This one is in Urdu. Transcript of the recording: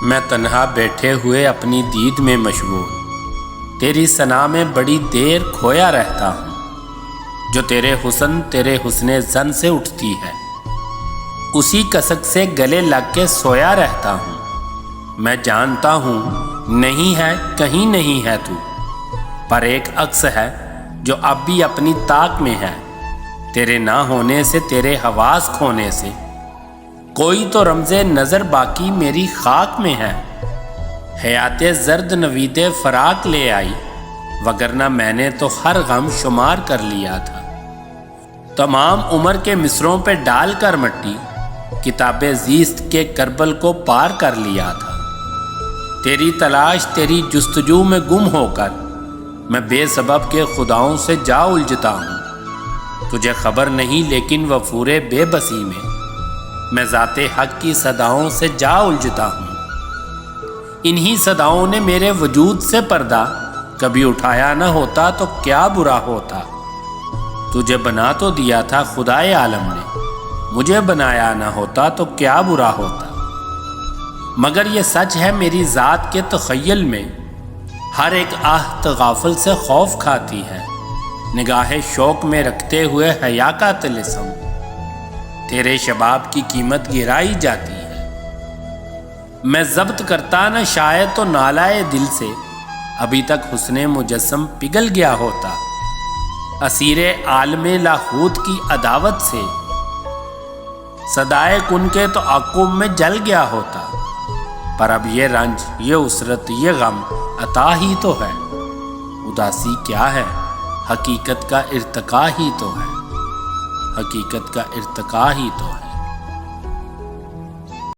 میں تنہا بیٹھے ہوئے اپنی دید میں مشغول تیری ثنا میں بڑی دیر کھویا رہتا ہوں، جو تیرے حسن زن سے اٹھتی ہے، اسی کسک سے گلے لگ کے سویا رہتا ہوں۔ میں جانتا ہوں نہیں ہے، کہیں نہیں ہے تو، پر ایک عکس ہے جو اب بھی اپنی طاق میں ہے، تیرے نہ ہونے سے، تیرے حواس کھونے سے، کوئی تو رمز نظر باقی میری خاک میں ہے۔ حیات زرد نوید فراق لے آئی، وگرنہ میں نے تو ہر غم شمار کر لیا تھا۔ تمام عمر کے مصروں پہ ڈال کر مٹی، کتاب زیست کے کربل کو پار کر لیا تھا۔ تیری تلاش، تیری جستجو میں گم ہو کر میں بے سبب کے خداؤں سے جا الجھتا ہوں۔ تجھے خبر نہیں لیکن وفور بے بسی میں ذات حق کی صداؤں سے جا الجھتا ہوں۔ انہی صداؤں نے میرے وجود سے پردہ کبھی اٹھایا نہ ہوتا تو کیا برا ہوتا۔ تجھے بنا تو دیا تھا خدائے عالم نے، مجھے بنایا نہ ہوتا تو کیا برا ہوتا۔ مگر یہ سچ ہے میری ذات کے تخیل میں ہر ایک آہت غافل سے خوف کھاتی ہے، نگاہ شوق میں رکھتے ہوئے حیا کا طلسم تیرے شباب کی قیمت گرائی جاتی ہے۔ میں ضبط کرتا نہ شاید تو نالائے دل سے ابھی تک حسن مجسم پگھل گیا ہوتا، اسیر عالم لاہوت کی عداوت سے صدائے کن کے تو عقب میں جل گیا ہوتا۔ پر اب یہ رنج، یہ اسرت، یہ غم عطا ہی تو ہے، اداسی کیا ہے، حقیقت کا ارتقا ہی تو ہے، حقیقت کا ارتقا ہی تو ہے۔